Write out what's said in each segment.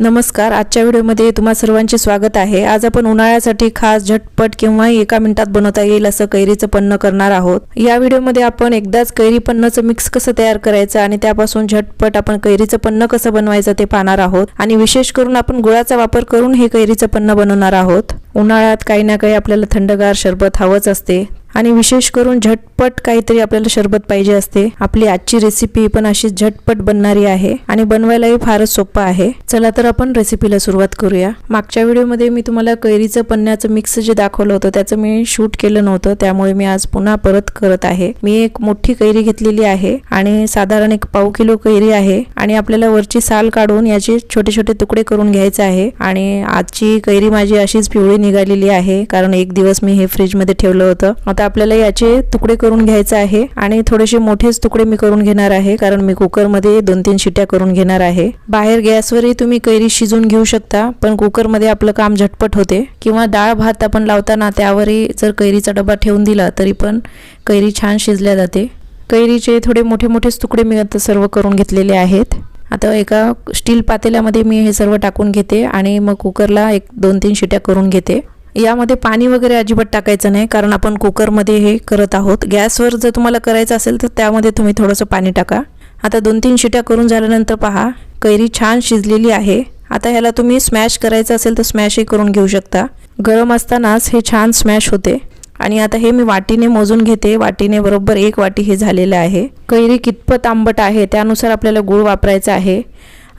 नमस्कार, आजच्या व्हिडिओमध्ये तुम्हा सर्वांचे स्वागत आहे। आज आपण उन्हाळ्यासाठी खास झटपट किंवा एका मिनिटात बनवता येईल असं कैरीचं पन्ह करणार आहोत। या व्हिडिओमध्ये आपण एकदाच कैरी पन्हचं मिक्स कसं तयार करायचं आणि त्यापासून झटपट आपण कैरीचं पन्ह कसं बनवायचं ते पाहणार आहोत। आणि विशेष करून आपण गुळाचा वापर करून हे कैरीचं पन्ह बनवणार आहोत। उन्हाळ्यात काही ना काही आपल्याला थंडगार सरबत हवंच असते आणि विशेष करून झटपट काहीतरी आपल्याला सरबत पाहिजे असते। आपली आजची रेसिपी पण अशी झटपट बनणारी आहे आणि बनवायलाही फारच सोपं आहे। चला तर आपण रेसिपीला सुरुवात करूया। मागच्या व्हिडिओमध्ये मी तुम्हाला कैरीचं पन्ह्याचं मिक्स जे दाखवलं होतं त्याचं मी शूट केलं नव्हतं, त्यामुळे मी आज पुन्हा परत करत आहे। मी एक मोठी कैरी घेतलेली आहे आणि साधारण एक पाव किलो कैरी आहे आणि आपल्याला वरची साल काढून याचे छोटे छोटे तुकडे करून घ्यायचे आहे। आणि आजची कैरी माझी अशीच पिवळी निघालेली आहे कारण एक दिवस मी हे फ्रीज मध्ये ठेवलं होतं। आता आपल्याला याचे तुकडे करून घ्यायचे आहे आणि थोडेसे मोठेच तुकडे मी करून घेणार आहे कारण मी कुकर मध्ये 2-3 शिट्या करून घेणार आहे। बाहेर गॅसवरही तुम्ही कैरी शिजवून घेऊ शकता, पण कुकर मध्ये आपलं काम झटपट होते। किंवा डाळ भात आपण लावताना त्यावरही जर कैरीचा डबा ठेवून दिला तरी पण कैरी छान शिजल्या जाते। कैरीचे थोडे मोठे मोठेच तुकडे मी आता सर्व करून घेतलेले आहेत। आता एका स्टील पातेल्यामध्ये मी हे सर्व टाकून घेते आणि मग कुकरला 1-2-3 शिट्या करून घेते। यामध्ये पाणी वगैरे अजिबात टाकायचं नाही कारण आपण कुकरमध्ये हे करत आहोत। गॅसवर जर तुम्हाला करायचं असेल तर त्यामध्ये तुम्ही थोडंसं पाणी टाका। आता 2-3 शिट्या करून झाल्यानंतर पहा कैरी छान शिजलेली आहे। आता ह्याला तुम्ही स्मॅश करायचं असेल तर स्मॅशही करून घेऊ शकता। गरम असतानाच हे छान स्मॅश होते। आणि आता हे मी वाटीने मोजून घेते। वाटीने बरोबर 1 वाटी हे झालेलं आहे। कैरी कितपत आंबट आहे त्यानुसार आपल्याला गूळ वापरायचा आहे।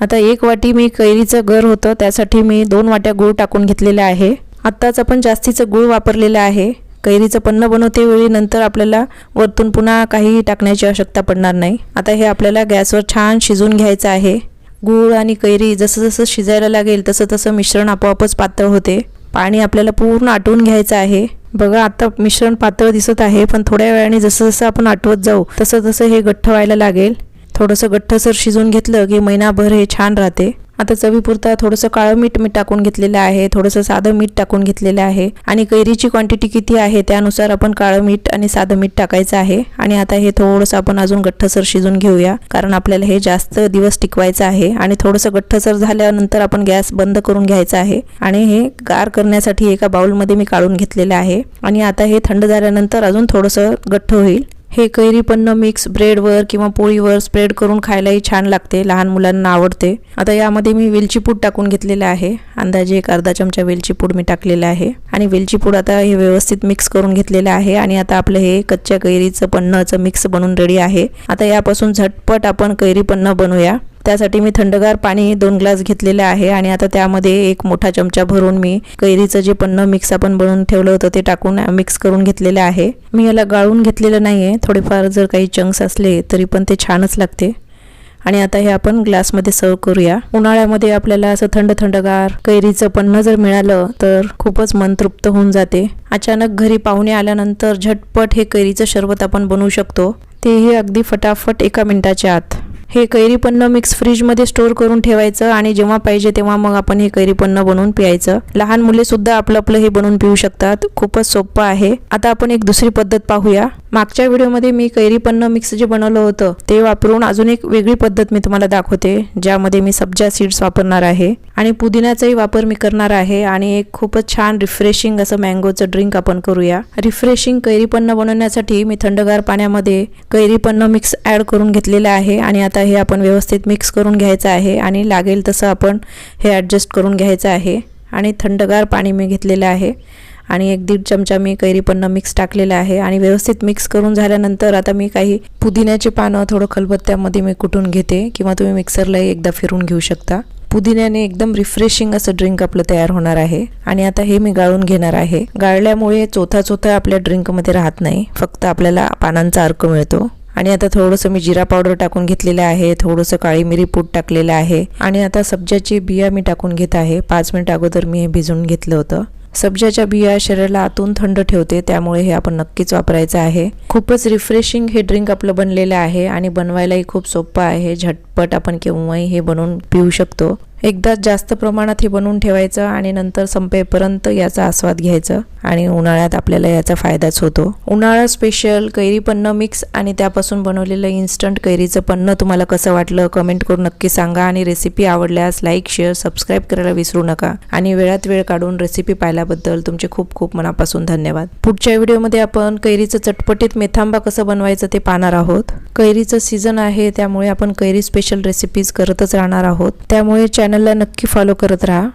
आता 1 वाटी मी कैरीचं गर होतं त्यासाठी मी 2 वाट्या गूळ टाकून घेतलेला आहे। आत्ताच आपण जास्तीचं गूळ वापरलेलं आहे। कैरीचं पन्ह बनवते वेळी नंतर आपल्याला वरतून पुन्हा काही टाकण्याची आवश्यकता पडणार नाही। आता हे आपल्याला गॅसवर छान शिजवून घ्यायचं आहे। गूळ आणि कैरी जसं जसं शिजायला लागेल तसं तसं मिश्रण आपोआपच पातळ होते। पाणी आपल्याला पूर्ण आटवून घ्यायचं आहे। बघा आता मिश्रण पातळ दिसत आहे, पण थोड्या वेळाने जसं जसं आपण आटवत जाऊ तसं तसं हे घट्ट व्हायला लागेल। थोडंसं घट्टसर शिजून घेतलं की महिनाभर हे छान राहते। आता चवीपुरता थोडंसं काळं मीठ मी टाकून घेतलेलं आहे, थोडंसं साधं मीठ टाकून घेतलेलं आहे आणि कैरीची क्वांटिटी किती आहे त्यानुसार आपण काळं मीठ आणि साधं मीठ टाकायचं आहे। आणि आता हे थोडंसं आपण अजून घट्टसर शिजून घेऊया कारण आपल्याला हे जास्त दिवस टिकवायचं आहे। आणि थोडंसं घट्टसर झाल्यानंतर आपण गॅस बंद करून घ्यायचा आहे आणि हे गार करण्यासाठी एका बाउलमध्ये मी काढून घेतलेलं आहे। आणि आता हे थंड झाल्यानंतर अजून थोडंसं घट्ट होईल। हे कैरी पन्ह मिक्स ब्रेडवर किंवा पोळीवर स्प्रेड करून खायलाही छान लागते, लहान मुलांना आवडते। आता यामध्ये मी वेलची पूड टाकून घेतलेला आहे। अंदाजे 1 अर्धा चमचा वेलची पूड मी टाकलेला आहे आणि वेलची पूड आता हे व्यवस्थित मिक्स करून घेतलेलं आहे। आणि आता आपलं हे कच्च्या कैरीचं पन्हचं मिक्स बनून रेडी आहे। आता यापासून झटपट आपण कैरी पन्ह बनवूया। त्यासाठी मी थंडगार पाणी 2 ग्लास घेतलेले आहे आणि आता त्यामध्ये 1 मोठा चमचा भरून मी कैरीचं जे पन्ह मिक्स आपण बनवून ठेवलं होतं ते टाकून मिक्स करून घेतलेले आहे। मी याला गाळून घेतलेलं नाहीये, थोडेफार जर काही चंक्स असले तरी पण ते छानच लागते। आणि आता हे आपण ग्लासमध्ये सर्व करूया। उन्हाळ्यामध्ये आपल्याला असं थंडगार कैरीचं पन्ह जर मिळालं तर खूपच मन तृप्त होऊन जाते। अचानक घरी पाहुणे आल्यानंतर झटपट हे कैरीचं सरबत आपण बनवू शकतो, तेही अगदी फटाफट 1 मिनिटाच्या आत। हे कैरी पन्ह मिक्स फ्रीज मध्ये स्टोर करून ठेवायचं आणि जेव्हा पाहिजे तेव्हा मग आपण हे कैरी पन्ह बनवून प्यायचं। लहान मुले सुद्धा आपलं हे बनवून पिऊ शकतात, खूपच सोपं आहे। आता आपण एक दुसरी पद्धत पाहूया। मागच्या व्हिडिओमध्ये मी कैरी पन्ह मिक्स जे बनवलं होतं ते वापरून अजून एक वेगळी पद्धत मी तुम्हाला दाखवते, ज्यामध्ये मी सब्जा सीड्स वापरणार आहे आणि पुदिन्याचाही वापर मी करणार आहे आणि एक खूपच छान रिफ्रेशिंग असं मँगोचं ड्रिंक आपण करूया। रिफ्रेशिंग कैरी पन्ह बनवण्यासाठी मी थंडगार पाण्यामध्ये कैरी पन्ह मिक्स ऍड करून घेतलेलं आहे आणि आता हे आपण व्यवस्थित मिक्स करून घ्यायचं आहे आणि लागेल तसं आपण हे ॲडजस्ट करून घ्यायचं आहे। आणि थंडगार पाणी मी घेतलेलं आहे आणि 1-1.5 चमचा मी कैरी पन्ह मिक्स टाकलेला आहे आणि व्यवस्थित मिक्स करून झाल्यानंतर आता मी काही पुदिन्याची पानं थोडं खलबत्त्यामध्ये मी कुटून घेते किंवा तुम्ही मिक्सरलाही एकदा फिरून घेऊ शकता। पुदिन्याने एकदम रिफ्रेशिंग असं ड्रिंक आपलं तयार होणार आहे। आणि आता हे मी गाळून घेणार आहे। गाळल्यामुळे चोथा आपल्या ड्रिंकमध्ये राहत नाही, फक्त आपल्याला पानांचा अर्क मिळतो। आणि आता थोडंसं मी जिरा पावडर टाकून घेतलेलं आहे, थोडंसं काळी मिरी पूड टाकलेलं आहे आणि आता सब्जाची बिया मी टाकून घेत आहे। 5 मिनिट अगोदर मी हे भिजवून घेतलं होतं। सब्जाच्या बिया शरीराला आतून थंड ठेवते, त्यामुळे हे आपण नक्कीच वापरायचं आहे। खूपच रिफ्रेशिंग हे ड्रिंक आपलं बनलेलं आहे आणि बनवायलाही खूप सोपं आहे। झटपट आपण केव्हाही हे बनवून पिऊ शकतो। एकदाच जास्त प्रमाणात हे बनवून ठेवायचं आणि नंतर संपेपर्यंत याचा आस्वाद घ्यायचा आणि उन्हाळ्यात आपल्याला याचा फायदाच होतो. उन्हाळा स्पेशल कैरी पन्नं मिक्स आणि त्यापासून बनवलेलं इन्स्टंट कैरीचं पन्नं तुम्हाला कसं वाटलं कमेंट करून नक्की सांगा आणि रेसिपी आवडल्यास लाईक शेअर सबस्क्राईब करायला विसरू नका आणि वेळात वेळ काढून रेसिपी पाहिल्याबद्दल तुमचे खूप खूप मनापासून धन्यवाद. पुढच्या व्हिडिओमध्ये आपण कैरीचं चटपटीत मेथांबा कसं बनवायचं ते पाहणार आहोत. कैरीचं सीझन आहे त्यामुळे आपण कैरी स्पेशल रेसिपीज करतच राहणार आहोत, त्यामुळे चॅनलला नक्की फॉलो करत राहा.